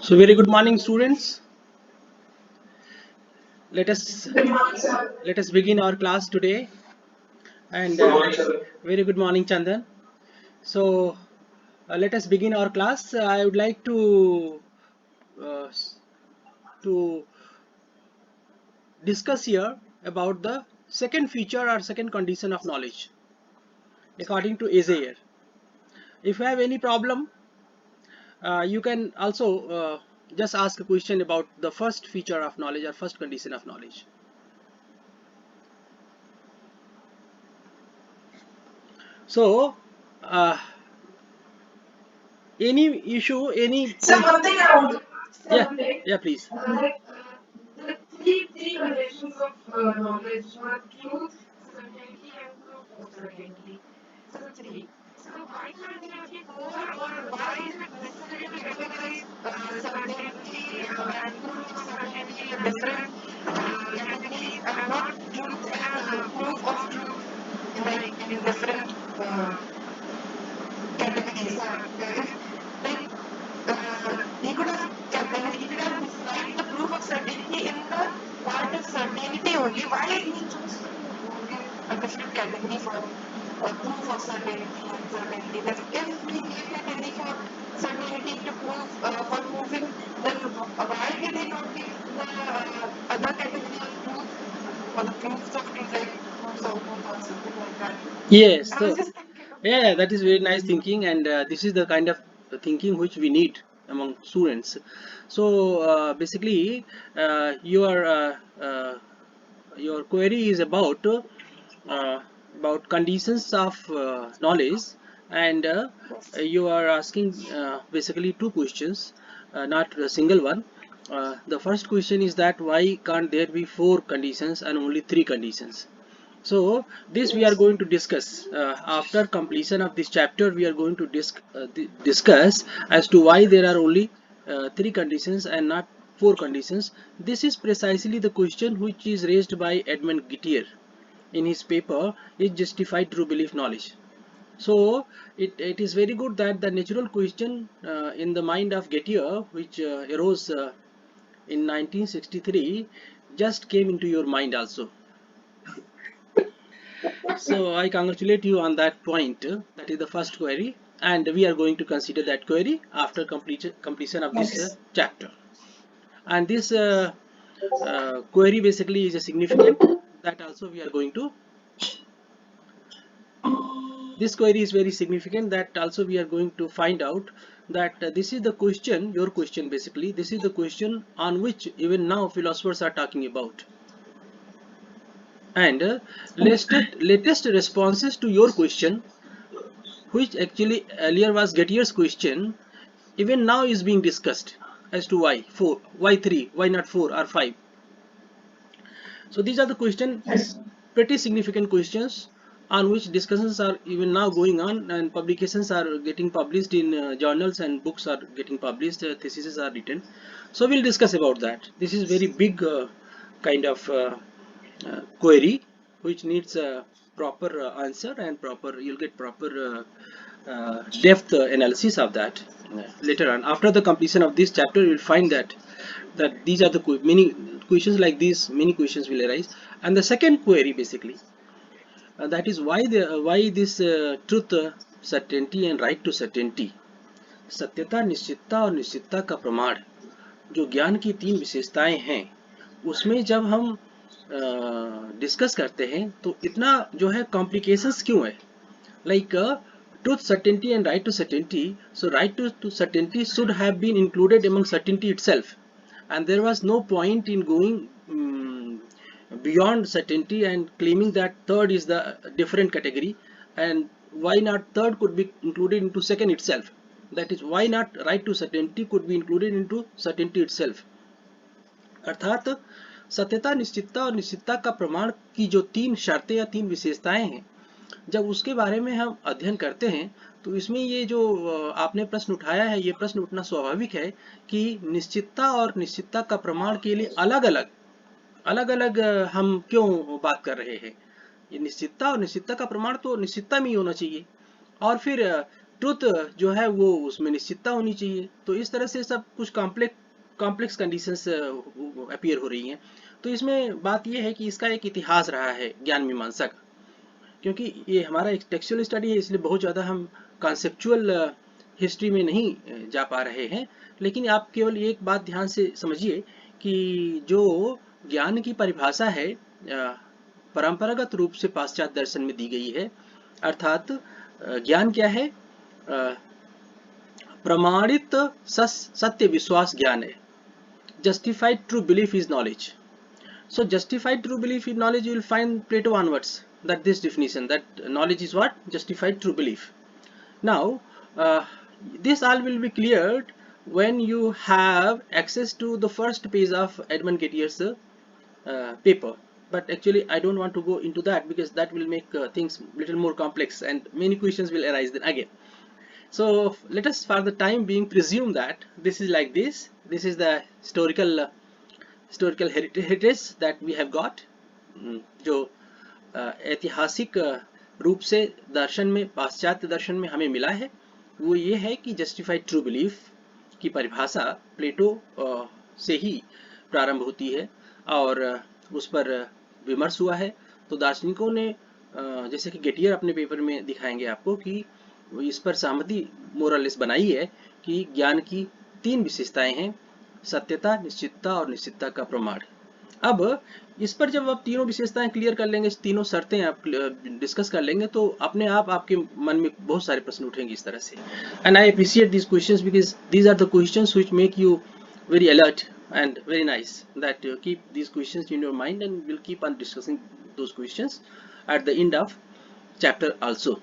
So very good morning, students. Let us let us begin our class today. And very good morning, Chandan. So let us begin our class. I would like uh, to discuss here about the second feature or second condition of knowledge, according to Azair. If you have any problem, you can also just ask a question about the first feature of knowledge or first condition of knowledge. So, any issue, any So one thing I want to ask yeah, something, yeah, please. The three conditions of knowledge are truth, certainty, and proof of certainty. So three. So why can't there be more, or why is it necessary to categorize certainty and proof of certainty in different categories and not truth and proof of truth like in different categories? Like he could have described the proof of certainty in the part of certainty only. Why he chose to give a different category for proof of certainty and certainty? That if we gave category for certainty to prove for proving, then why did he not give the other category of proof for the proofs of truth, like proofs of truth or something like that? Yes, I was so just thinking of yeah, that is very nice thinking, and this is the kind of thinking which we need among students. So basically, your query is about conditions of knowledge, and you are asking basically two questions, not a single one. The first question is that why can't there be four conditions and only three conditions? So this we are going to discuss after completion of this chapter. We are going to discuss as to why there are only three conditions and not four conditions. This is precisely the question which is raised by Edmund Gettier in his paper Is Justified True Belief Knowledge? So it is very good that the natural question in the mind of Gettier, which arose in 1963, just came into your mind also. So I congratulate you on that point. That is the first query, and we are going to consider that query after completion of this yes. chapter. And this query basically is a significant that also we are going to. This query is very significant that also we are going to find out that this is the question, your question basically. This is the question on which even now philosophers are talking about. And latest responses to your question, which actually earlier was Getier's question, even now is being discussed as to why 4, why 3, why not 4 or 5. So these are the questions, Yes. pretty significant questions on which discussions are even now going on, and publications are getting published in journals, and books are getting published, theses are written. So we'll discuss about that. This is very big kind of query which needs a proper answer, and proper you'll get proper depth analysis of that later on. After the completion of this chapter, you will find that these are the many questions like these. Many questions will arise, and the second query basically that is why this truth, certainty and right to certainty, सत्यता, निश्चितता और निश्चितता का प्रमाण, जो ज्ञान की तीन विशेषताएं हैं, उसमें जब हम डिस्कस करते हैं तो इतना जो है कॉम्प्लिकेशंस क्यों है? Like truth, certainty and right to certainty. So right to certainty should have been included among certainty itself, and there was no point in going beyond certainty and claiming that third is the different category. And why not third could be included into second itself? That is, why not right to certainty could be included into certainty itself? अर्थात सत्यता, निश्चितता और निश्चितता का प्रमाण की जो तीन शर्तें या तीन विशेषताएं हैं, जब उसके बारे में हम अध्ययन करते हैं तो इसमें ये जो आपने प्रश्न उठाया है, ये प्रश्न उठना स्वाभाविक है कि निश्चितता और निश्चितता का प्रमाण के लिए अलग अलग हम क्यों बात कर रहे हैं? ये निश्चितता और निश्चितता का प्रमाण तो निश्चितता में ही होना चाहिए, और फिर ट्रुथ जो है वो उसमें निश्चितता होनी चाहिए। तो इस तरह से सब कुछ कॉम्प्लेक्स कंडीशंस अपीयर हो रही हैं। तो इसमें बात यह है कि इसका एक इतिहास रहा है ज्ञान मीमांसा का, क्योंकि ये हमारा एक टेक्सचुअल स्टडी है, इसलिए बहुत ज़्यादा हम कॉन्सेप्चुअल हिस्ट्री में नहीं जा पा रहे हैं। लेकिन आप केवल एक बात ध्यान से समझिए कि जो ज्ञान की परिभाषा है परंपरागत रूप से पाश्चात्य दर्शन में दी गई है, अर्थात ज्ञान क्या है? प्रमाणित सत्य विश्वास ज्ञान है। Justified true belief is knowledge. So justified true belief in knowledge, you will find Plato onwards that this definition, that knowledge is what? Justified true belief. Now uh, this all will be cleared when you have access to the first page of Edmund Getier's paper. But actually I don't want to go into that because that will make things little more complex and many questions will arise then again. So let us for the time being presume that this is like this. This is the historical heritage that we have got, जो ऐतिहासिक रूप से दर्शन में, पाश्चात्य दर्शन में हमें मिला है, वो ये है कि जस्टिफाइड ट्रू बिलीफ की परिभाषा प्लेटो से ही प्रारंभ होती है और उस पर विमर्श हुआ है। तो दार्शनिकों ने, जैसे कि गेटियर अपने पेपर में दिखाएंगे आपको, कि इस पर सहमति मोरलेस बनाई है कि ज्ञान की 3 विशेषताएं हैं: सत्यता, निश्चितता और निश्चितता का प्रमाण। अब इस पर जब आप तीनों विशेषताएं क्लियर कर लेंगे, तीनों शर्तें आप डिस्कस कर लेंगे, तो अपने आप आपके मन में बहुत सारे प्रश्न उठेंगे इस तरह से। And I appreciate this questions because these are the questions which make you very alert and very nice, that keep these questions in your mind and we'll keep on discussing those questions at the end of chapter also.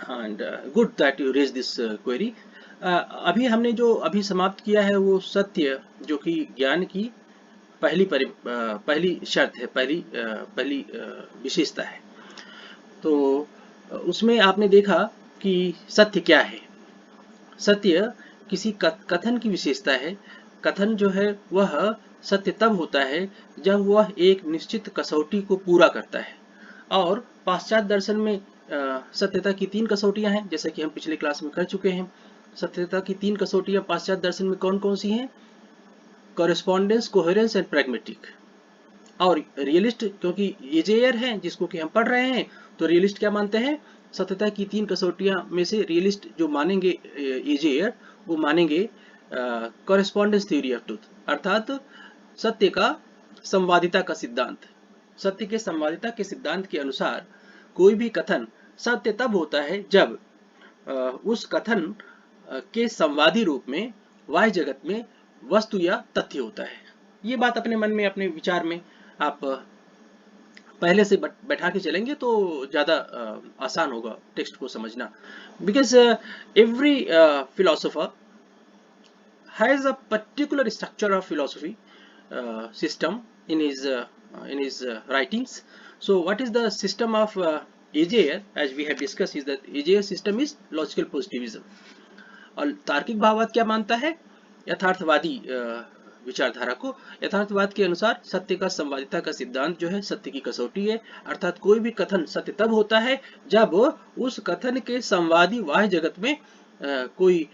And good that you raised this query. अभी हमने जो अभी समाप्त किया है वो सत्य, जो कि ज्ञान की पहली शर्त है, पहली विशेषता है। तो उसमें आपने देखा कि सत्य क्या है। सत्य किसी कथन की विशेषता है। कथन जो है वह सत्य तब होता है जब वह एक निश्चित कसौटी को पूरा करता है। और पाश्चात्य दर्शन में सत्यता की 3 कसौटियां हैं, जैसे कि हम पिछले क्लास में कर चुके हैं। सत्यता की 3 कसौटियां पाश्चात्य दर्शन में कौन कौन सी हैं? Correspondence, coherence and pragmatic. और रियलिस्ट, क्योंकि एजेयर है जिसको कि हम पढ़ रहे हैं, तो रियलिस्ट क्या मानते हैं? सत्यता की 3 कसौटियां में से रियलिस्ट जो मानेंगे एजेयर, वो मानेंगे कॉरेस्पॉन्डेंस थ्योरी ऑफ ट्रूथ, अर्थात सत्य का संवादिता का सिद्धांत। सत्य के संवादिता के सिद्धांत के अनुसार कोई भी कथन सत्य तब होता है जब उस कथन के संवादी रूप में बाह्य जगत में वस्तु या तथ्य होता है। ये बात अपने मन में, अपने विचार में आप पहले से बैठा के चलेंगे तो ज़्यादा आसान होगा टेक्स्ट को समझना। Because every philosopher has a particular structure of philosophy system in his writings. So what is the system of AJR, as we have discussed, is that AJR system is logical positivism. और तार्किक भाववाद क्या मानता है? यथार्थवादी विचारधारा को। यथार्थवाद के अनुसार सत्य का संवादिता का सिद्धांत जो है सत्य की कसौटी है, अर्थात कोई भी कथन सत्य तब होता है जब उस कथन के संवादी बाह्य जगत में कोई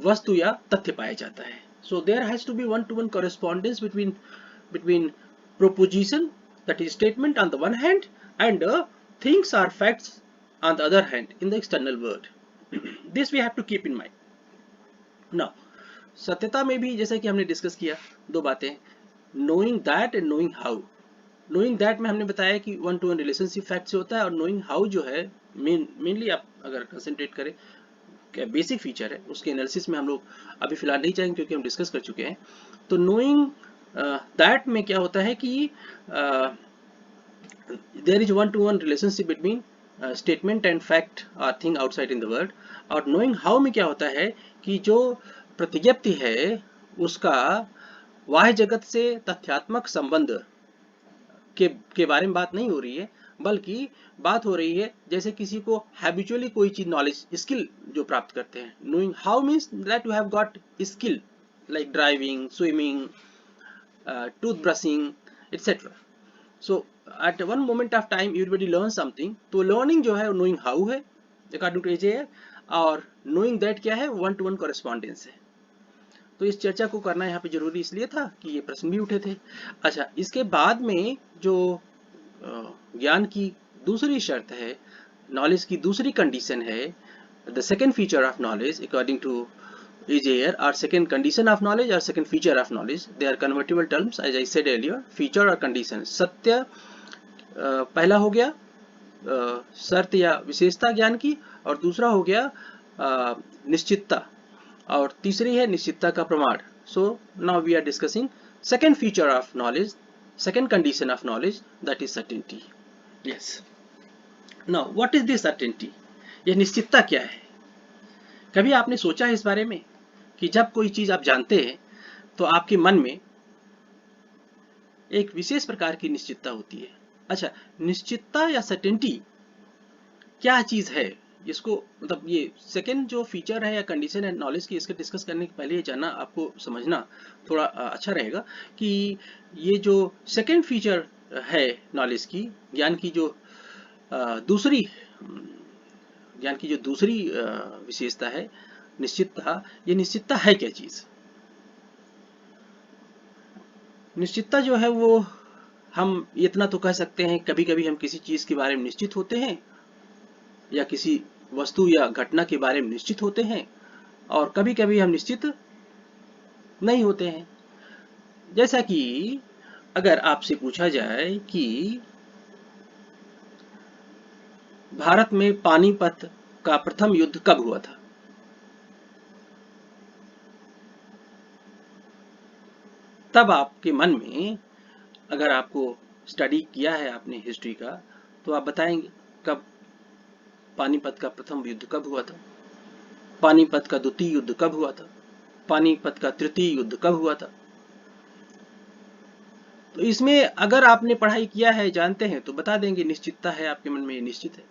वस्तु या तथ्य पाया जाता है। So there has to be one-to-one correspondence between proposition, that is statement on the one hand, and things or facts on the other hand in the external world. This we have to keep in mind. Now, सत्यता में भी जैसा कि हमने discuss किया 2 बातें, knowing that and knowing how. Knowing that में हमने बताया कि one-to-one relationship fact से होता है, और knowing how जो है मेनली आप अगर कंसंट्रेट करें, क्या बेसिक फीचर है, उसके एनालिसिस में हम लोग अभी फिलहाल नहीं जाएंगे क्योंकि हम डिस्कस कर चुके हैं। तो नोइंग दैट में क्या होता है कि there is one to one relationship between statement and fact और thing outside in the world. और नोइंग हाउ में क्या होता है कि जो प्रतिज्ञप्ति है उसका बाह्य जगत से तथ्यात्मक संबंध के बारे में बात नहीं हो रही है, बल्कि बात हो रही है जैसे किसी को हैबिचुअली कोई चीज, नॉलेज, स्किल जो प्राप्त करते हैं। Knowing how means that you have got skill like driving, swimming, tooth brushing etcetera. So at one moment of time everybody learn something. तो लर्निंग जो है नोइंग हाउ है अकॉर्डिंग टू एजेयर, और knowing that क्या है, one to one correspondence है। तो इस चर्चा को करना यहाँ पे जरूरी इसलिए था कि ये प्रश्न भी उठे थे। अच्छा, इसके बाद में जो ज्ञान की दूसरी शर्त है, नॉलेज की दूसरी कंडीशन है, the second feature of knowledge according to Ejayer, or second condition of knowledge or second feature of knowledge, they are convertible terms as I said earlier, feature और condition। सत्य पहला हो गया शर्त या विशेषता ज्ञान की, और दूसरा हो गया निश्चितता, और तीसरी है निश्चितता का प्रमाण। So now we are discussing second feature of knowledge, second condition of knowledge, that is certainty. Yes, now what is this certainty, यह निश्चितता क्या है? कभी आपने सोचा है इस बारे में कि जब कोई चीज आप जानते हैं तो आपके मन में एक विशेष प्रकार की निश्चितता होती है। अच्छा, निश्चितता या सर्टेनिटी क्या चीज है? इसको मतलब ये सेकेंड जो फीचर है या कंडीशन है नॉलेज की, इसके डिस्कस करने के पहले ये जानना, आपको समझना थोड़ा अच्छा रहेगा कि ये जो सेकेंड फीचर है नॉलेज की, ज्ञान की जो दूसरी विशेषता है निश्चितता, ये निश्चितता है क्या चीज? निश्चितता जो है वो, हम इतना तो कह सकते हैं, कभी कभी हम किसी चीज के बारे में निश्चित होते हैं, या किसी वस्तु या घटना के बारे में निश्चित होते हैं, और कभी कभी हम निश्चित नहीं होते हैं। जैसा कि अगर आपसे पूछा जाए कि भारत में पानीपत का प्रथम युद्ध कब हुआ था, तब आपके मन में, अगर आपको स्टडी किया है आपने हिस्ट्री का, तो आप बताएंगे कब पानीपत का प्रथम युद्ध कब हुआ था, पानीपत का द्वितीय युद्ध कब हुआ था, पानीपत का तृतीय युद्ध कब हुआ था। तो इसमें अगर आपने पढ़ाई किया है, जानते हैं, तो बता देंगे निश्चितता है आपके मन में, ये निश्चित है।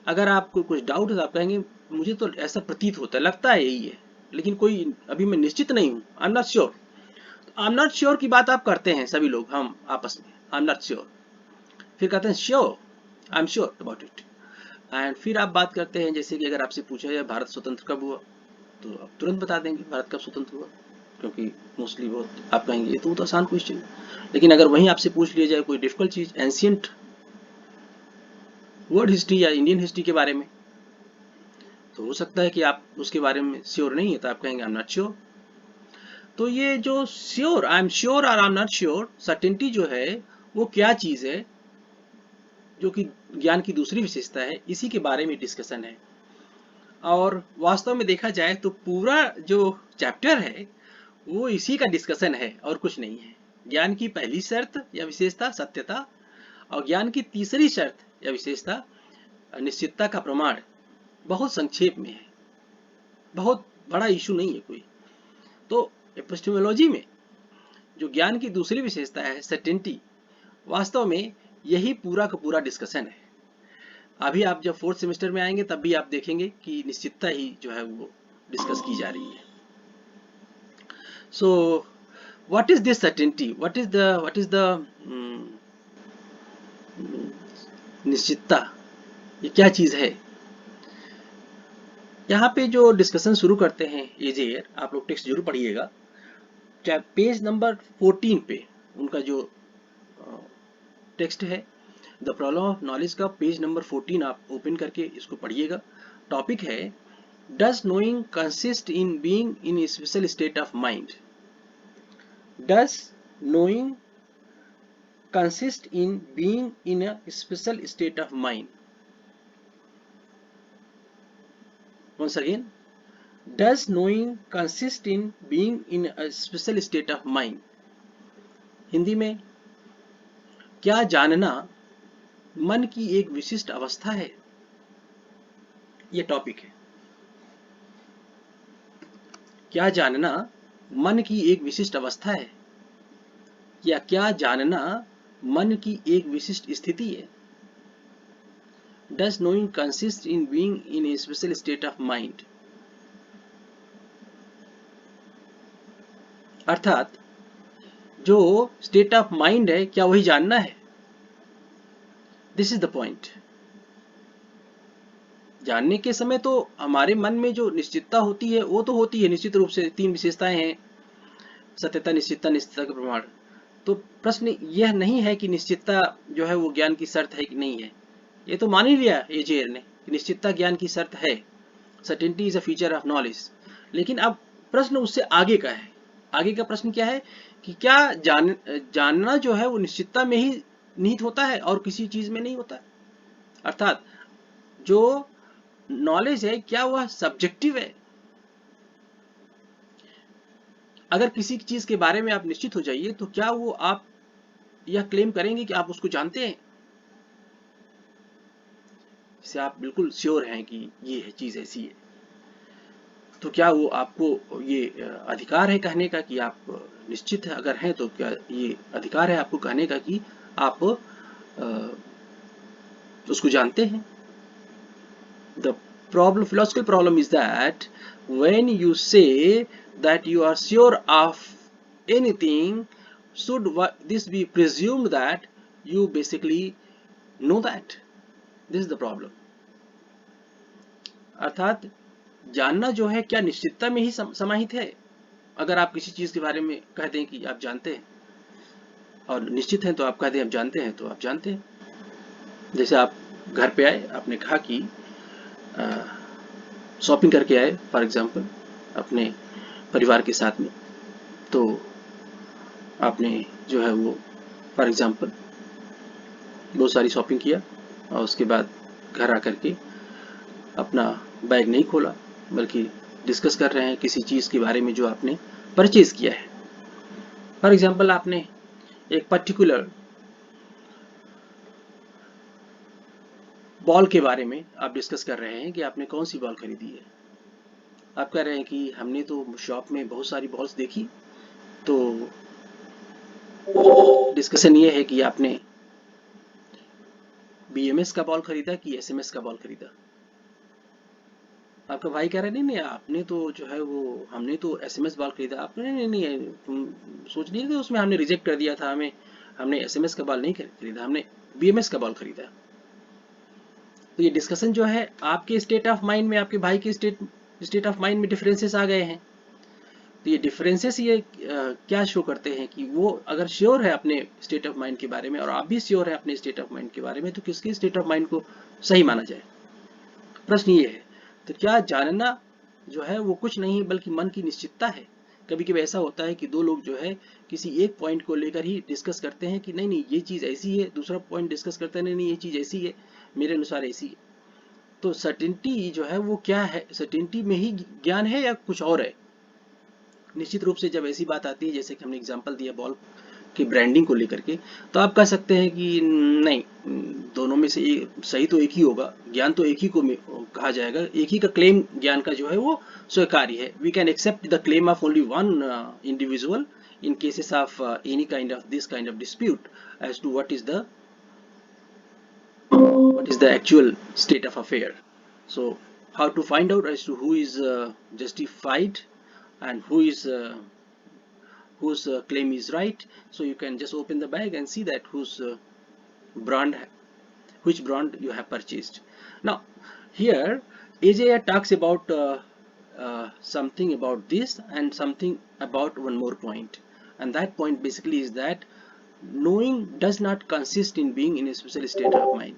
अगर आपको कुछ डाउट है तो आप कहेंगे मुझे तो ऐसा प्रतीत होता है, लगता है यही है, लेकिन कोई अभी मैं निश्चित नहीं हूं, I am not sure. I am not sure की बात आप करते हैं सभी लोग, हम आपस में, आई एम नॉट श्योर, फिर कहते हैं sure, I am sure about it, and फिर आप बात करते हैं, जैसे कि अगर आपसे पूछा जाए भारत स्वतंत्र कब हुआ, तो आप तुरंत बता देंगे भारत कब स्वतंत्र हुआ, क्योंकि मोस्टली बहुत आप कहेंगे ये तो आसान क्वेश्चन है। लेकिन अगर वहीं आपसे पूछ लिया जाए कोई डिफिकल्ट चीज, एंशियंट वर्ल्ड हिस्ट्री या इंडियन हिस्ट्री के बारे में, तो हो सकता है कि आप उसके बारे में श्योर नहीं है, तो आप कहेंगे आई एम नॉट श्योर। तो ये जो श्योर, आई एम श्योर और I am not sure, certainty जो है वो क्या चीज है, जो कि ज्ञान की दूसरी विशेषता है, इसी के बारे में डिस्कशन है। और वास्तव में देखा जाए तो पूरा जो चैप्टर है वो इसी का डिस्कशन है और कुछ नहीं है। ज्ञान की पहली शर्त या विशेषता सत्यता, और ज्ञान की तीसरी शर्त या विशेषता निश्चितता का प्रमाण, बहुत संक्षेप में है, बहुत बड़ा इशू नहीं है कोई। तो एपिस्टेमोलॉजी में जो ज्ञान की दूसरी विशेषता है सर्टेनिटी, वास्तव में यही पूरा का पूरा डिस्कशन है। अभी आप जब फोर्थ सेमेस्टर में आएंगे तब भी आप देखेंगे कि निश्चितता ही जो है वो डिस्कस की जा रही है। So what is this certainty, what is the निश्चितता, ये क्या चीज है? यहाँ पे जो डिस्कशन शुरू करते हैं एजेयर, आप लोग टेक्स्ट जरूर पढ़िएगा, पेज नंबर 14 पे उनका जो टेक्स्ट है, द प्रॉब्लम ऑफ नॉलेज का पेज नंबर 14 आप ओपन करके इसको पढ़िएगा। टॉपिक है does knowing consist in being in A special state of mind, does knowing consist in being in a special state of mind. once again, does knowing consist in being in a special state of mind। Hindi में क्या जानना मन की एक विशिष्ट अवस्था है, यह टॉपिक है। क्या जानना मन की एक विशिष्ट अवस्था है, या क्या जानना मन की एक विशिष्ट स्थिति है। Does knowing consist in being in a special state of mind, अर्थात जो स्टेट ऑफ माइंड है क्या वही जानना है। दिस इज द पॉइंट, जानने के समय तो हमारे मन में जो निश्चितता होती है वो तो होती है निश्चित रूप से। 3 विशेषताएं हैं, सत्यता, निश्चितता, निश्चितता का प्रमाण। तो प्रश्न यह नहीं है कि निश्चितता जो है वो ज्ञान की शर्त है कि नहीं है, ये तो मान ही लिया एजेयर ने कि निश्चितता ज्ञान की शर्त है, certainty is a feature of knowledge. लेकिन अब प्रश्न उससे आगे का है। आगे का प्रश्न क्या है कि क्या जानना जो है वो निश्चितता में ही निहित होता है और किसी चीज में नहीं होता। अर्थात जो नॉलेज है क्या वह सब्जेक्टिव है। अगर किसी चीज के बारे में आप निश्चित हो जाइए तो क्या वो आप यह क्लेम करेंगे कि आप उसको जानते हैं, जिसे आप बिल्कुल श्योर हैं कि ये है चीज ऐसी है, तो क्या वो आपको ये अधिकार है कहने का कि आप निश्चित है? अगर हैं तो क्या ये अधिकार है आपको कहने का कि आप उसको जानते हैं? The problem, philosophical problem is that when you say that you are sure of anything, should this be presumed that you basically know that? This is the problem. अर्थात जानना जो है क्या निश्चितता में ही समाहित है? अगर आप किसी चीज के बारे में कह दें कि आप जानते हैं और निश्चित हैं तो आप कह दें आप जानते हैं तो आप जानते हैं। जैसे आप घर पे आए, आपने कहा कि शॉपिंग करके आए फॉर एग्जांपल अपने परिवार के साथ में, तो आपने जो है वो फॉर एग्जांपल बहुत सारी शॉपिंग किया और उसके बाद घर आकर के अपना बैग नहीं खोला बल्कि डिस्कस कर रहे हैं किसी चीज़ के बारे में जो आपने परचेज किया है। फॉर एग्जांपल आपने एक पर्टिकुलर बॉल के बारे में आप डिस्कस कर रहे हैं कि आपने कौन सी बॉल खरीदी है। आप कह रहे हैं कि हमने तो शॉप में बहुत सारी बॉल्स देखी, तो डिस्कशन ये है कि आपने BMS का बॉल खरीदा कि SMS का बॉल खरीदा। आपका भाई कह रहा है नहीं नहीं आपने तो जो है वो हमने तो SMS बॉल खरीदा। आपने नहीं नहीं तुम सोच नहीं थे उसमें हमने रिजेक्ट कर दिया था, हमने SMS का बॉल नहीं खरीदा, हमने BMS का बॉल खरीदा। तो ये डिस्कशन जो है आपके स्टेट ऑफ माइंड में, आपके भाई के स्टेट ऑफ माइंड में डिफरेंसेस आ गए हैं। तो ये डिफरेंसेस ये क्या शो करते हैं कि वो अगर श्योर है अपने स्टेट ऑफ माइंड के बारे में और आप भी श्योर है अपने स्टेट ऑफ माइंड के बारे में, तो किसके स्टेट ऑफ माइंड को सही माना जाए? प्रश्न ये है। तो क्या जानना जो है वो कुछ नहीं बल्कि मन की निश्चितता है? कभी कभी ऐसा होता है कि दो लोग जो है किसी एक पॉइंट को लेकर ही डिस्कस करते हैं कि नहीं नहीं ये चीज ऐसी है, दूसरा पॉइंट डिस्कस करते हैं नहीं नहीं ये चीज ऐसी है, मेरे अनुसार ऐसी है। तो सर्टेनिटी जो है वो क्या है? सर्टेनिटी में ही ज्ञान है या कुछ और है? निश्चित रूप से जब ऐसी बात आती है जैसे कि हमने एग्जांपल दिया बॉल की ब्रांडिंग को लेकर के, तो आप कह सकते हैं कि नहीं दोनों में से सही तो एक ही होगा, ज्ञान तो एक ही को कहा जाएगा, एक ही का क्लेम ज्ञान का जो है वो स्वीकार्य है। We can accept the claim of only one individual in cases of any kind of this kind of dispute as to what is the actual state of affair. So how to find out as to who is justified and whose claim is right? So you can just open the bag and see that which brand you have purchased. Now here AJR talks about something about this and something about one more point, and that point basically is that knowing does not consist in being in a special state of mind.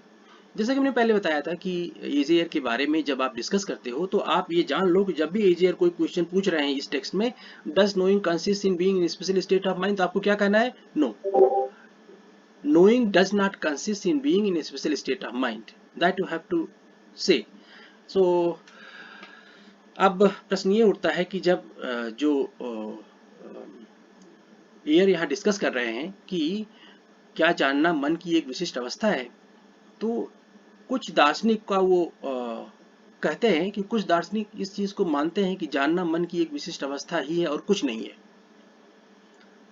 जैसा कि हमने पहले बताया था कि एजेयर के बारे में जब आप डिस्कस करते हो तो आप ये जान लो कि जब भी एजेयर कोई क्वेश्चन पूछ रहे हैं इस टेक्स्ट में, does knowing consist in being in special state of mind, तो आपको क्या कहना है? No, knowing does not consist in being in a special state of mind, that you have to say. So अब प्रश्न ये उठता है कि जब जो एयर यहाँ डिस्कस कर रहे हैं कि क्या जानना मन की एक विशिष्ट अवस्था है, तो कुछ दार्शनिक का वो कहते हैं कि कुछ दार्शनिक इस चीज को मानते हैं कि जानना मन की एक विशिष्ट अवस्था ही है और कुछ नहीं है।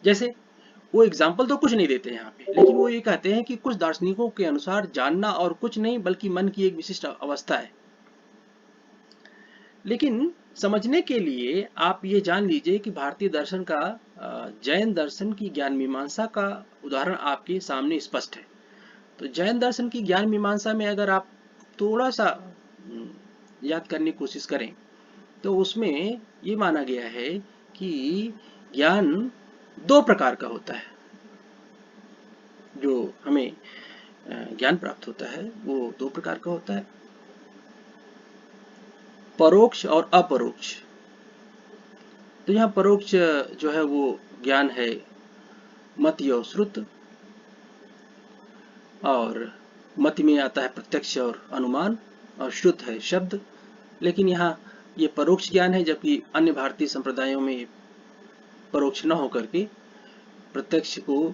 जैसे वो एग्जाम्पल तो कुछ नहीं देते यहाँ पे, लेकिन वो ये कहते हैं कि कुछ दार्शनिकों के अनुसार जानना और कुछ नहीं बल्कि मन की एक विशिष्ट अवस्था है। लेकिन समझने के लिए आप ये जान लीजिए कि भारतीय दर्शन का जैन दर्शन की ज्ञान मीमांसा का उदाहरण आपके सामने स्पष्ट है। तो जैन दर्शन की ज्ञान मीमांसा में अगर आप थोड़ा सा याद करने की कोशिश करें तो उसमें ये माना गया है कि ज्ञान दो प्रकार का होता है। जो हमें ज्ञान प्राप्त होता है वो दो प्रकार का होता है, परोक्ष और अपरोक्ष। तो यहाँ परोक्ष जो है वो ज्ञान है मति और श्रुत, और मति में आता है प्रत्यक्ष और अनुमान, और श्रुत है शब्द। लेकिन यहाँ ये परोक्ष ज्ञान है, जबकि अन्य भारतीय संप्रदायों में परोक्ष न होकर के प्रत्यक्ष को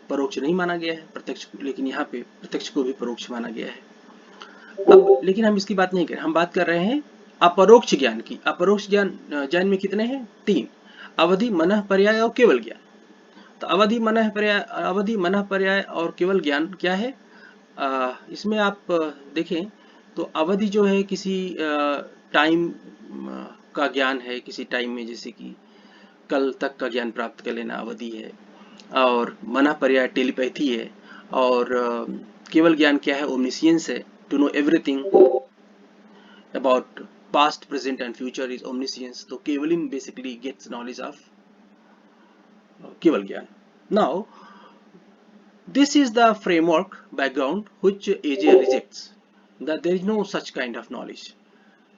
परोक्ष नहीं माना गया है, प्रत्यक्ष, लेकिन यहाँ पे प्रत्यक्ष को भी परोक्ष माना गया है। अब लेकिन हम इसकी बात नहीं कर रहे, हम बात कर रहे हैं अपरोक्ष ज्ञान की। अपरोक्ष ज्ञान में कितने हैं? 3, अवधि, मनः, पर्याय और केवल ज्ञान। तो अवधि, मनः, पर्याय और केवल ज्ञान क्या है? इसमें आप देखें तो अवधि जो है किसी टाइम का ज्ञान है, किसी टाइम में, जैसे कि कल तक का ज्ञान प्राप्त कर लेना अवधि है। और मनः पर्याय टेलीपैथी है, और केवल ज्ञान क्या है? ओमनिशियंस है, to know everything about past, present and future is omniscience. तो Kevalin basically gets knowledge of Kevala Jnana. Now this is the framework background which AJR rejects, that there is no such kind of knowledge.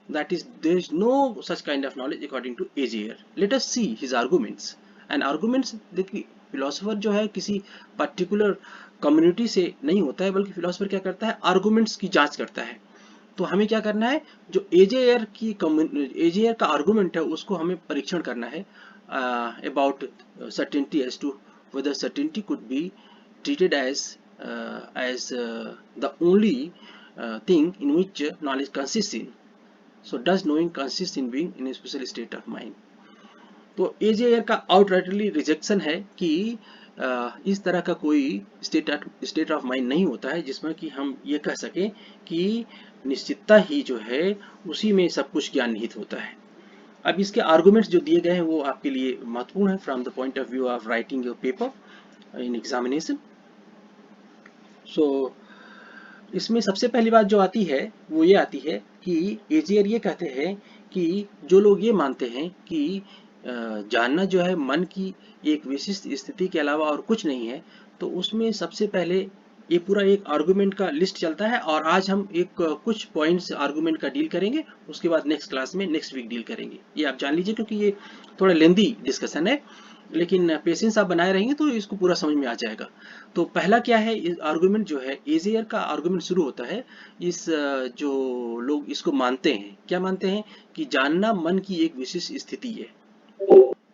That is, there is no such kind of knowledge according to AJR. Let us see his arguments. And arguments, देखिए philosopher जो है किसी particular community से नहीं होता है, बल्कि philosopher क्या करता है? आर्गुमेंट्स की जांच करता है। तो हमें क्या करना है? जो AJR का आर्गुमेंट है उसको हमें परीक्षण करना है about certainty, as to whether certainty could be treated as the only thing in which knowledge consists in. So does knowing consist in being in a special state of mind? तो AJR का outrightly rejection है कि इस तरह का कोई state of mind नहीं होता है जिसमें कि हम ये कह सकें कि निश्चितता ही जो है उसी में सब कुछ ज्ञान निहित होता है। अब इसके आर्गुमेंट्स जो दिए गए हैं वो आपके लिए महत्वपूर्ण है from the point of view of writing your paper in examination. सो इसमें सबसे पहली बात जो आती है वो ये आती है कि AJR ये कहते हैं कि जो लोग ये मानते हैं कि जानना जो है मन की एक विशिष्ट स्थिति के अलावा और कुछ नहीं है, तो उसमें सबसे पहले ये पूरा एक आर्गुमेंट का लिस्ट चलता है, और आज हम एक कुछ पॉइंट्स आर्गुमेंट का डील करेंगे, उसके बाद नेक्स्ट क्लास में नेक्स्ट वीक डील करेंगे। ये आप जान लीजिए, क्योंकि ये थोड़ा लेंदी डिस्कशन है, लेकिन पेशेंस आप बनाए रहेंगे तो इसको पूरा समझ में आ जाएगा। तो पहला क्या है आर्गुमेंट जो है, AJR का आर्गुमेंट शुरू होता है इस जो लोग इसको मानते हैं, क्या मानते हैं? कि जानना मन की एक विशिष्ट स्थिति है।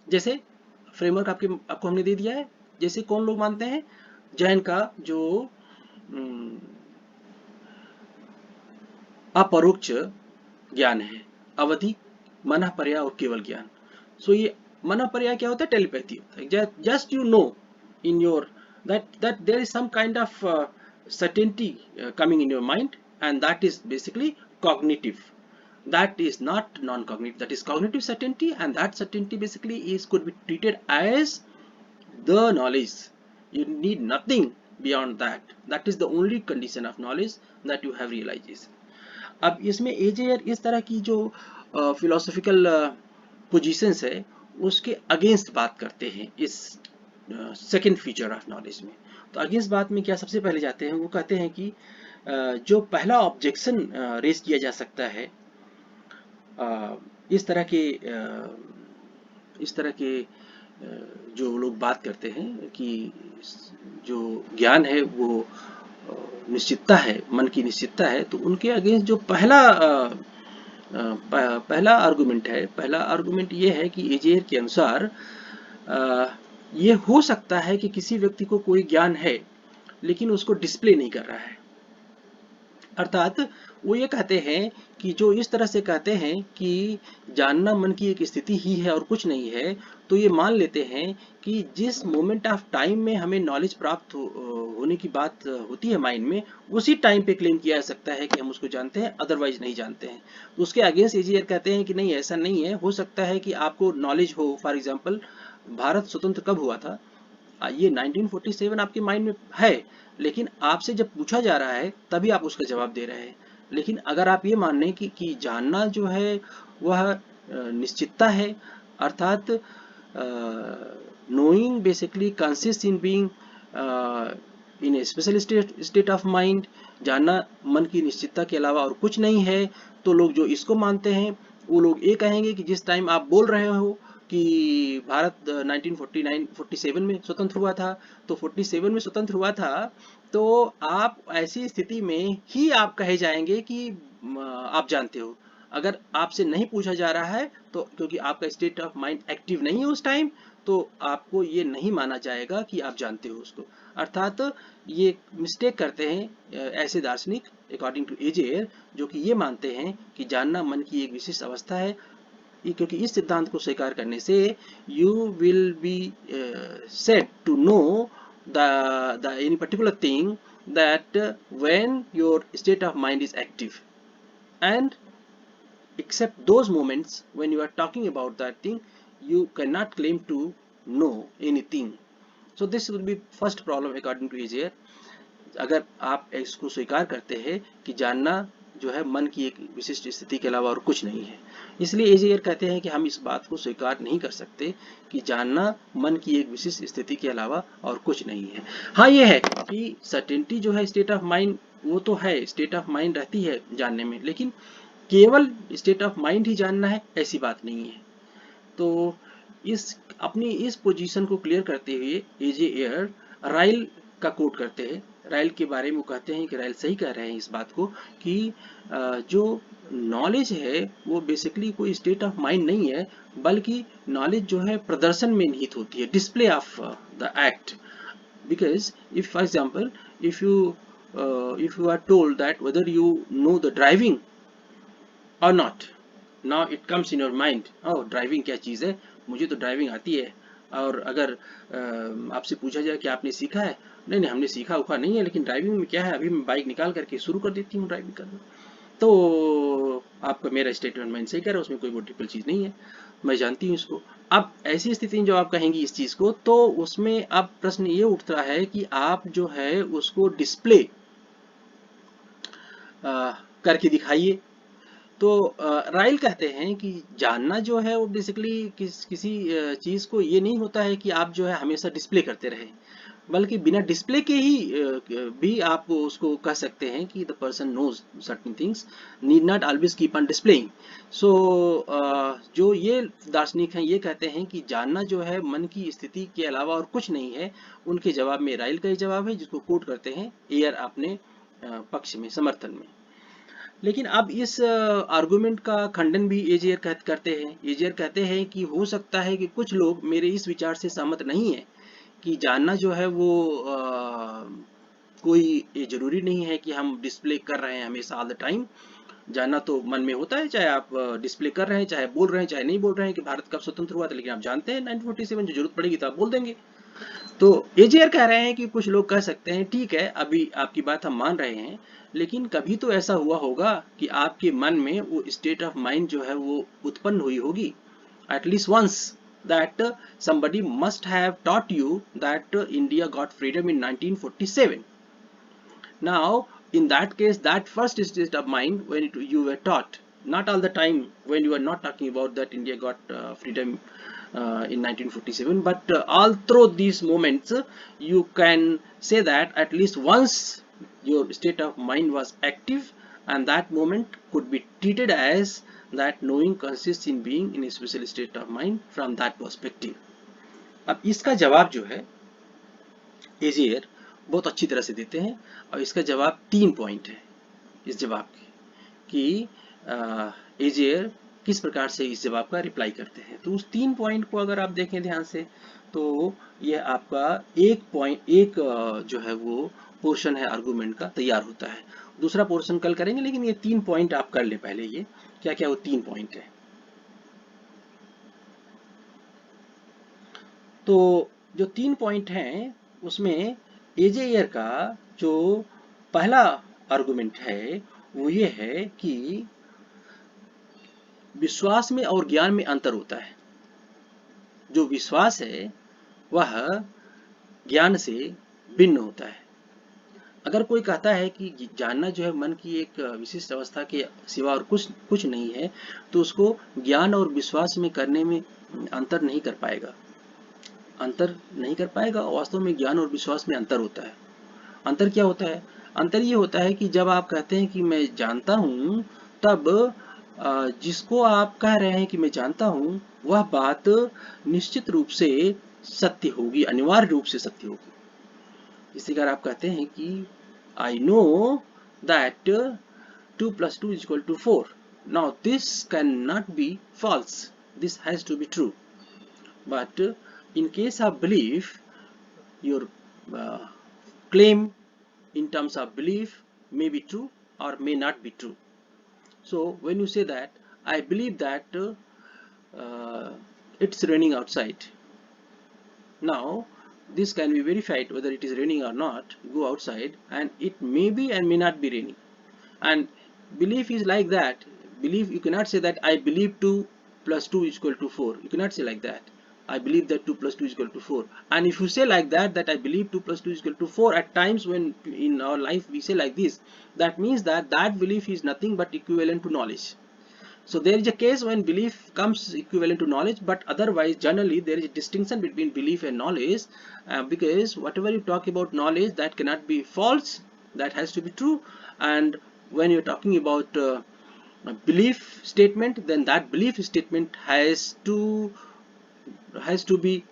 जैसे फ्रेमवर्क आपको हमने दे दिया है। जैसे कौन लोग मानते हैं? जैन का जो अपरोक्ष ज्ञान है, अवधि, मनः पर्याय और केवल ज्ञान। सो ये मनः पर्याय क्या होता है? टेलीपैथी होता है। Just you know in your that there is some kind of certainty coming in your mind, and that is basically cognitive. That is not non-cognitive, that is cognitive certainty, and that certainty basically could be treated as the knowledge. You need nothing beyond that. That is the only condition of knowledge, that you have realization. अब इसमें AJR इस तरह की जो philosophical positions है उसके against बात करते हैं इस सेकेंड फीचर ऑफ नॉलेज में। तो अगेंस्ट बात में क्या सबसे पहले जाते हैं? वो कहते हैं कि जो पहला ऑब्जेक्शन रेज किया जा सकता है इस तरह के जो लोग बात करते हैं कि जो ज्ञान है वो निश्चितता है, मन की निश्चितता है, तो उनके अगेंस्ट जो पहला आर्गुमेंट है, पहला आर्गुमेंट ये है कि AJR के अनुसार ये हो सकता है कि किसी व्यक्ति को कोई ज्ञान है लेकिन उसको डिस्प्ले नहीं कर रहा है। अर्थात वो ये कहते हैं कि जो इस तरह से कहते हैं कि जानना मन की एक स्थिति ही है और कुछ नहीं है, तो ये मान लेते हैं कि जिस मोमेंट ऑफ टाइम में हमें नॉलेज प्राप्त होने की बात होती है माइंड में, उसी टाइम पे क्लेम किया जा सकता है कि हम उसको जानते हैं, अदरवाइज नहीं जानते हैं। तो उसके अगेंस्ट AJR कहते हैं कि नहीं, ऐसा नहीं है। हो सकता है कि आपको नॉलेज हो, फॉर एग्जाम्पल भारत स्वतंत्र कब हुआ था, ये 1947 आपके माइंड में है, लेकिन आपसे जब पूछा जा रहा है तभी आप उसका जवाब दे रहे हैं। लेकिन अगर आप ये मान लें कि जानना जो है वह निश्चितता है, अर्थात knowing basically consists in being in a special state of mind, जानना मन की निश्चितता के अलावा और कुछ नहीं है, तो लोग जो इसको मानते हैं वो लोग ये कहेंगे कि जिस टाइम आप बोल रहे हो कि भारत 1947 में स्वतंत्र हुआ था, तो 47 में स्वतंत्र हुआ था, तो आप ऐसी स्थिति में ही आप कहे जाएंगे कि आप जानते हो। अगर आपसे नहीं पूछा जा रहा है तो क्योंकि आपका स्टेट ऑफ माइंड एक्टिव नहीं है उस टाइम, तो आपको ये नहीं माना जाएगा कि आप जानते हो उसको। अर्थात ये मिस्टेक करते हैं ऐसे दार्शनिक अकॉर्डिंग टू एजेयर, जो कि ये मानते हैं कि जानना मन की एक विशिष्ट अवस्था है, क्योंकि इस सिद्धांत को स्वीकार करने से you will be said to know the any particular thing that when your state of mind is active, and except those moments when you are talking about that thing, you cannot claim to know anything. So this will be first problem according to Ayer. अगर आप इसको स्वीकार करते हैं कि जानना जो है मन की एक विशिष्ट स्थिति के अलावा और कुछ नहीं है, इसलिए एजेयर कहते हैं कि हम इस बात को स्वीकार नहीं कर सकते कि जानना मन की एक विशिष्ट स्थिति के अलावा और कुछ नहीं है। हाँ, ये है कि सर्टेनिटी जो है स्टेट ऑफ माइंड, वो तो है, स्टेट ऑफ माइंड रहती है जानने में, लेकिन केवल स्टेट ऑफ माइंड ही जानना है ऐसी बात नहीं है। तो अपनी इस पोजीशन को क्लियर करते हुए एजेयर राइल का कोट करते हैं। राइल के बारे में वो कहते हैं कि राइल सही कह रहे हैं इस बात को कि जो नॉलेज है वो बेसिकली कोई स्टेट ऑफ माइंड नहीं है, बल्कि नॉलेज जो है प्रदर्शन में निहित होती है, display of the act. Because if for example if you are told that whether you know the driving or not, now it comes in your mind, oh driving क्या चीज़ है, मुझे तो ड्राइविंग आती है। और अगर आपसे पूछा जाए कि आपने सीखा है, नहीं हमने सीखा उखा नहीं है, लेकिन ड्राइविंग में क्या है, अभी मैं बाइक निकाल करके शुरू कर देती हूँ ड्राइविंग करना, तो आपका मेरा स्टेट ऑफ माइंड सही कह रहा है, उसमें कोई मल्टीपल चीज़ नहीं है, मैं जानती हूँ इसको। अब ऐसी स्थिति में जब आप कहेंगी इस चीज़ को, तो उसमें अब प्रश्न ये उठता है कि आप जो है उसको डिस्प्ले करके दिखाइए। तो राइल कहते हैं कि जानना जो है वो बेसिकली किसी चीज़ को ये नहीं होता है कि आप जो है हमेशा डिस्प्ले करते रहें, बल्कि बिना डिस्प्ले के ही भी आप उसको कह सकते हैं कि the person knows certain things, need not always keep on displaying. So जो ये दार्शनिक हैं ये कहते हैं कि जानना जो है मन की स्थिति के अलावा और कुछ नहीं है। उनके जवाब में राइल का ही जवाब है, जिसको कोट करते हैं एयर अपने पक्ष में, समर्थन में। लेकिन अब इस आर्गुमेंट का खंडन भी एजेयर करते हैं। एजेयर कहते हैं कि हो सकता है कि कुछ लोग मेरे इस विचार से सहमत नहीं है कि जानना जो है वो कोई ये जरूरी नहीं है कि हम डिस्प्ले कर रहे हैं हमेशा ऑल द टाइम। जानना तो मन में होता है, चाहे आप डिस्प्ले कर रहे हैं, चाहे बोल रहे हैं, चाहे नहीं बोल रहे हैं कि भारत कब स्वतंत्र हुआ था, लेकिन आप जानते हैं 1947, जो जरूरत पड़ेगी तो आप बोल देंगे। तो एजेयर कह रहे हैं कि कुछ लोग कह सकते हैं ठीक है, अभी आपकी बात हम मान रहे हैं, लेकिन कभी तो ऐसा हुआ होगा कि आपके मन में वो स्टेट ऑफ माइंड जो है वो उत्पन्न हुई होगी, at least once, that somebody must have taught you that India got freedom in 1947. Now in that case, that first state of mind when you were taught, not all the time when you are not talking about that India got freedom in 1947, but all through these moments you can say that at least once your state of mind was active, and that moment could be treated as that knowing consists in being in a special state of mind from that perspective. अब इसका जवाब जो है एजियर बहुत अच्छी तरह से देते हैं, और इसका जवाब 3 पॉइंट है इस जवाब के, कि एजियर किस प्रकार से इस जवाब का रिप्लाई करते हैं। तो उस 3 पॉइंट को अगर आप देखें ध्यान से, तो यह आपका एक जो है वो पोर्शन है आर्गुमेंट का तैयार होता है। दूसरा पोर्शन कल करेंगे, लेकिन ये 3 पॉइंट आप कर ले पहले। ये क्या क्या वो 3 पॉइंट है। तो जो 3 पॉइंट हैं उसमें एजेयर का जो पहला आर्गुमेंट है वो ये है कि विश्वास में और ज्ञान में अंतर होता है। जो विश्वास है वह ज्ञान से भिन्न होता है। अगर कोई कहता है कि जानना जो है मन की एक विशिष्ट अवस्था के सिवा और कुछ कुछ नहीं है, तो उसको ज्ञान और विश्वास में करने में अंतर नहीं कर पाएगा। अंतर नहीं कर पाएगा। वास्तव में ज्ञान और विश्वास में अंतर होता है। अंतर क्या होता है? अंतर ये होता है कि जब आप कहते हैं कि मैं जानता हूँ, तब जिसको आप कह रहे हैं कि मैं जानता हूँ, वह बात निश्चित रूप से सत्य होगी, अनिवार्य रूप से सत्य होगी। इसी कारण आप कहते हैं कि I know that 2 plus 2 is equal to 4. Now this cannot be false. This has to be true. But in case of belief, your uh, claim in terms of belief may be true or may not be true. So when you say that I believe that it's raining outside, now this can be verified whether it is raining or not. Go outside and it may be and may not be raining. And belief is like that. Belief, you cannot say that I believe 2 plus 2 is equal to 4. You cannot say like that. I believe that 2 plus 2 is equal to 4. And if you say like that, that I believe 2 plus 2 is equal to 4, at times when in our life we say like this, that means that that belief is nothing but equivalent to knowledge. So there is a case when belief comes equivalent to knowledge, but otherwise generally there is a distinction between belief and knowledge, because whatever you talk about knowledge, that cannot be false, that has to be true. And when you're talking about a belief statement, then that belief statement has to be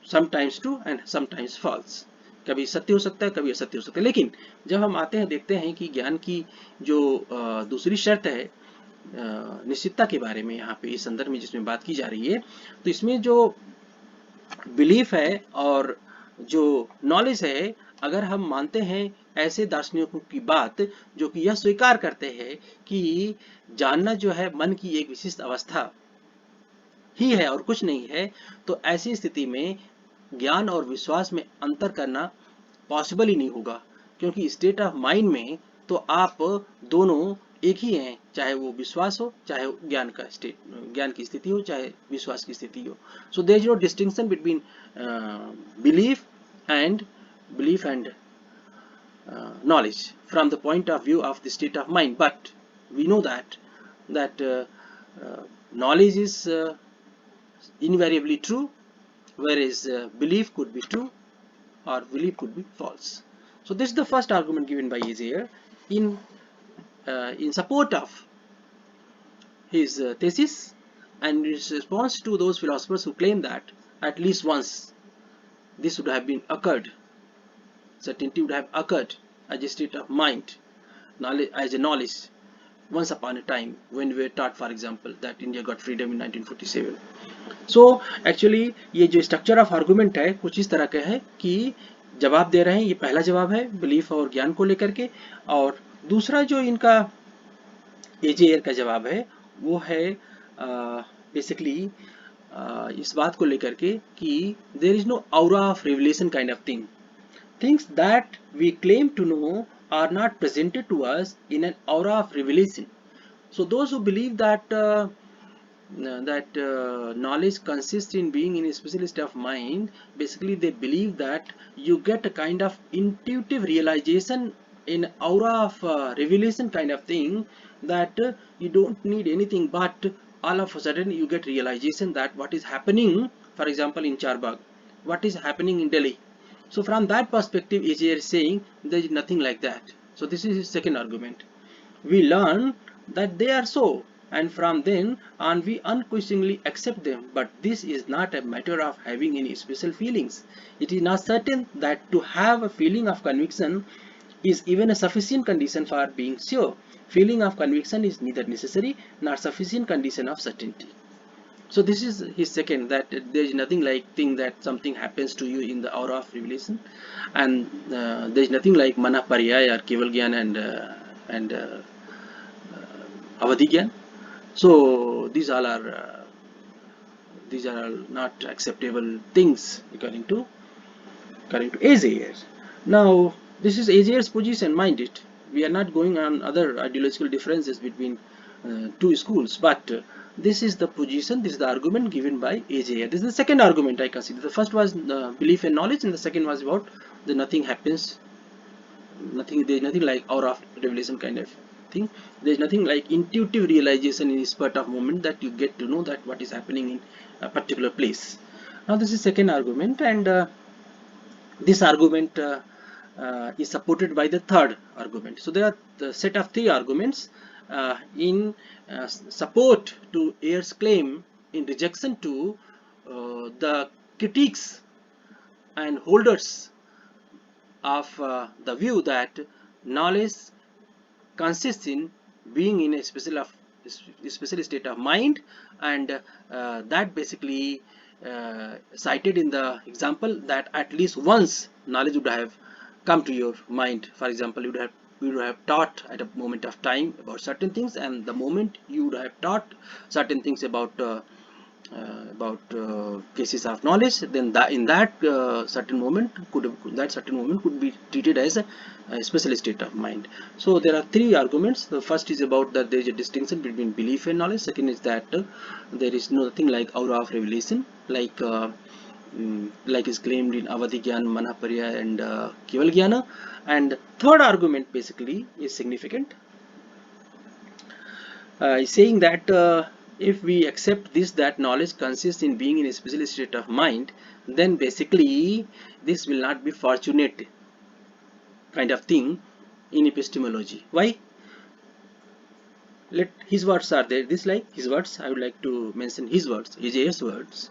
sometimes true and sometimes false. कभी सत्य हो सकता है, कभी असत्य हो सकता है। लेकिन जब हम आते हैं, देखते हैं कि ज्ञान की जो दूसरी शर्त है निश्चितता के बारे में, यहाँ पे इस संदर्भ में जिसमें बात की जा रही है, तो इसमें जो बिलीफ है और जो नॉलेज है, अगर हम मानते हैं ऐसे दार्शनिकों की बात जो कि यह स्वीकार करते हैं कि जानना जो है मन की एक विशिष्ट अवस्था ही है और कुछ नहीं है, तो ऐसी स्थिति में ज्ञान और विश्वास में अंतर करना पॉसिबल ही नहीं होगा। क्योंकि स्टेट ऑफ माइंड में तो आप दोनों एक ही हैं, चाहे वो विश्वास हो, चाहे ज्ञान का स्टेट, ज्ञान की स्थिति हो, चाहे विश्वास की स्थिति हो। So there is no distinction between belief and knowledge from the point of view of the state of mind. But we know that knowledge is invariably true, whereas belief could be true or belief could be false. So this is the first argument given by Azair in support of his thesis, and in response to those philosophers who claim that at least once this would have been occurred, certainty would have occurred as a state of mind, knowledge as a knowledge, once upon a time when we were taught, for example, that India got freedom in 1947. So actually ये जो structure of argument है कुछ इस तरह का है कि जवाब दे रहे हैं, ये पहला जवाब है बिलीफ और ज्ञान को लेकर के, और दूसरा जो इनका एजेयर का जवाब है वो है बेसिकली इस बात को लेकर के कि there is no aura of revelation kind of thing. Things that we claim to know are not presented to us in an aura of revelation. So those who believe that knowledge consists in being in a special state of mind, basically they believe that you get a kind of intuitive realization in aura of revelation kind of thing, that you don't need anything but all of a sudden you get realization that what is happening, for example in Charbagh, what is happening in Delhi. So from that perspective, Azair is saying there is nothing like that. So this is his second argument. We learn that they are so, and from then on we unquestioningly accept them. But this is not a matter of having any special feelings. It is not certain that to have a feeling of conviction is even a sufficient condition for being sure. Feeling of conviction is neither necessary nor sufficient condition of certainty. So this is his second, that there is nothing like thing that something happens to you in the aura of revelation, and there is nothing like mana paryaya or keval gyan and avadhi gyan. So these all are not acceptable things according to Azair. Now this is Azair's position, mind it. We are not going on other ideological differences between two schools, but this is the position, this is the argument given by Azair. This is the second argument I consider. The first was belief and knowledge, and the second was about the nothing happens there is nothing like aura of revelation kind of thing. There is nothing like intuitive realization in spurt of moment that you get to know that what is happening in a particular place. Now this is second argument, and this argument is supported by the third argument. So there are the set of three arguments in support to Ayer's claim, in rejection to the critiques and holders of the view that knowledge consists in being in a special state of mind, and that basically cited in the example that at least once knowledge would have come to your mind. For example, you would have taught at a moment of time about certain things, and the moment you would have taught certain things about cases of knowledge, then that in that certain moment could be treated as a special state of mind. So there are three arguments. The first is about that there is a distinction between belief and knowledge. Second is that there is nothing like aura of revelation, like is claimed in Avadhi Gyan, Manaparya, and Keval Jnana. And third argument basically is significant. Is saying that if we accept this, that knowledge consists in being in a special state of mind, then basically this will not be fortunate kind of thing in epistemology. Why? His words are there. This like his words. I would like to mention his words, Ayer's words.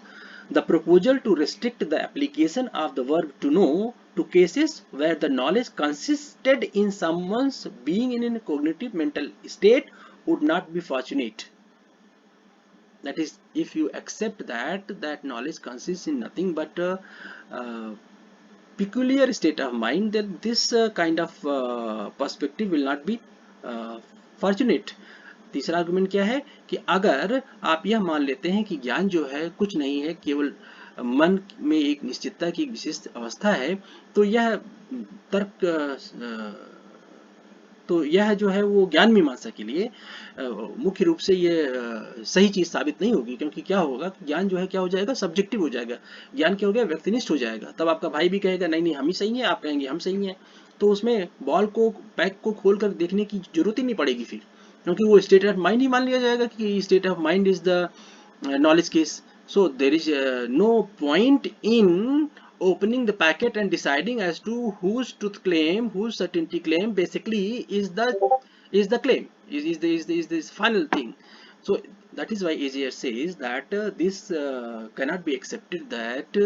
The proposal to restrict the application of the verb to know to cases where the knowledge consisted in someone's being in a cognitive mental state would not be fortunate. That is, if you accept that knowledge consists in nothing but peculiar state of mind, then this kind of perspective will not be fortunate. तीसरा argument क्या है कि अगर आप यह मान लेते हैं कि ज्ञान जो है कुछ नहीं है, केवल मन में एक निश्चितता की एक विशिष्ट अवस्था है, तो यह तर्क तो यह जो है वो ज्ञान मीमांसा के लिए मुख्य रूप से ये सही चीज साबित नहीं होगी, क्योंकि क्या होगा, ज्ञान जो है क्या हो जाएगा, सब्जेक्टिव हो जाएगा। ज्ञान क्या हो गया, व्यक्तिनिष्ठ हो जाएगा। तब आपका भाई भी कहेगा नहीं नहीं हम ही सही है, आप कहेंगे हम सही है, तो उसमें बॉल को पैक को खोल कर देखने की जरूरत ही नहीं पड़ेगी फिर, क्योंकि वो स्टेट ऑफ माइंड ही मान लिया जाएगा कि state of mind is the knowledge case. So there is no point in opening the packet and deciding as to whose truth claim, whose certainty claim basically is the claim, is this final thing. So that is why Ayer says that this cannot be accepted, that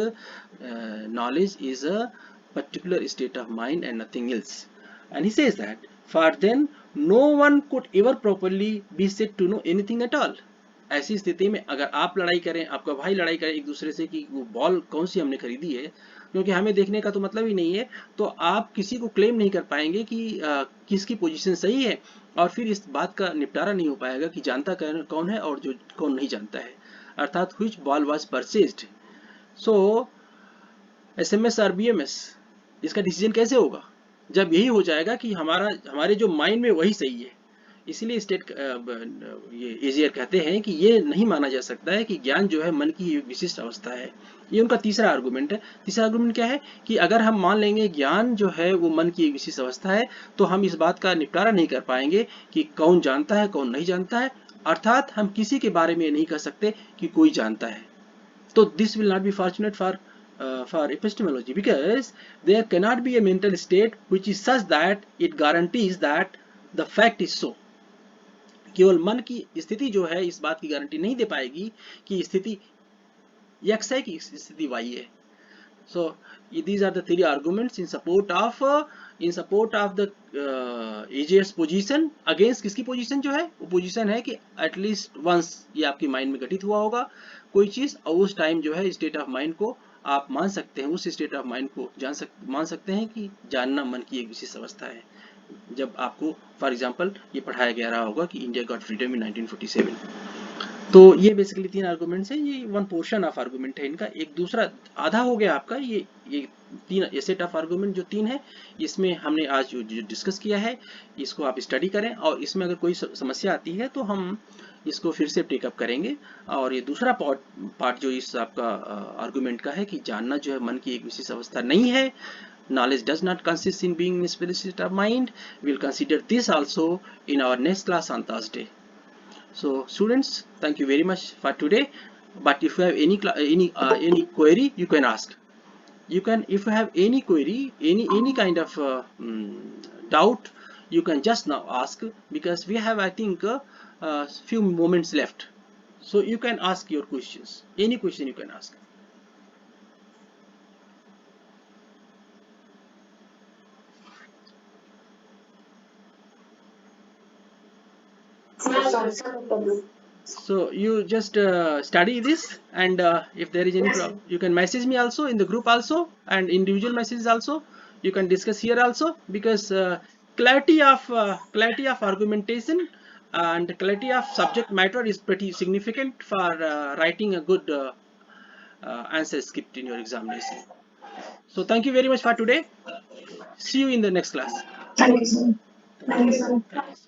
knowledge is a particular state of mind and nothing else. And he says that for then no one could ever properly be said to know anything at all. ऐसी स्थिति में अगर आप लड़ाई करें, आपका भाई लड़ाई करे एक दूसरे से कि वो बॉल कौन सी हमने खरीदी है, क्योंकि हमें देखने का तो मतलब ही नहीं है, तो आप किसी को क्लेम नहीं कर पाएंगे कि किसकी पोजीशन सही है, और फिर इस बात का निपटारा नहीं हो पाएगा कि जानता कौन है और जो कौन नहीं जानता है, अर्थात which ball was purchased. So SMS और बीएमएस, इसका डिसीजन कैसे होगा, जब यही हो जाएगा कि हमारे जो माइंड में वही सही है। इसीलिए ये एजियर कहते हैं कि ये नहीं माना जा सकता है कि ज्ञान जो है मन की विशिष्ट अवस्था है। ये उनका तीसरा आर्गुमेंट है। तीसरा आर्गुमेंट क्या है कि अगर हम मान लेंगे ज्ञान जो है वो मन की एक विशिष्ट अवस्था है, तो हम इस बात का निपटारा नहीं कर पाएंगे कि कौन जानता है कौन नहीं जानता है, अर्थात हम किसी के बारे में नहीं कह सकते कि कोई जानता है। तो this will not be fortunate for epistemology, because there cannot be a mental state which is such that it guarantees that the fact is so. केवल मन की स्थिति जो है इस बात की गारंटी नहीं दे पाएगी कि स्थिति x है कि स्थिति y है। So these are the three arguments in support of the Ayer's position against किसकी पोजीशन जो है, वो पोजीशन है कि एटलीस्ट वंस ये आपके माइंड में घटित हुआ होगा कोई चीज, और उस टाइम जो है स्टेट ऑफ माइंड को आप मान सकते हैं, उस स्टेट ऑफ माइंड को मान सकते हैं कि जानना मन की एक विशेष अवस्था है। जब आपको फॉर एग्जांपल ये पढ़ाया गया रहा होगा कि इंडिया गॉट फ्रीडम इन 1947। तो ये बेसिकली तीन आर्गुमेंट्स हैं, ये वन पोर्शन ऑफ आर्गुमेंट है इनका। एक दूसरा आधा हो गया आपका, ये तीन सेट ऑफ आर्गुमेंट जो तीन है, इसमें हमने आज जो डिस्कस किया है इसको आप स्टडी करें, और इसमें अगर कोई समस्या आती है तो हम इसको फिर से टेकअप करेंगे। और ये दूसरा पार्ट जो इस आपका आर्गुमेंट का है कि जानना जो है मन की एक विशेष अवस्था नहीं है, knowledge does not consist in being in specific state of mind. We will consider this also in our next class on Thursday. So students, thank you very much for today. But if you have any query, you can ask. You can, if you have any query, any kind of doubt, you can just now ask, because we have, I think, few moments left. So you can ask your questions. Any question you can ask. No, sir, sir, no problem. So you just study this, and if there is any Yes, sir. problem, you can message me also in the group also, and individual messages also. You can discuss here also, because clarity of argumentation and clarity of subject matter is pretty significant for writing a good answer script in your examination. So thank you very much for today. See you in the next class. Thank you, sir. Thank Thank you. you, sir. Thank you.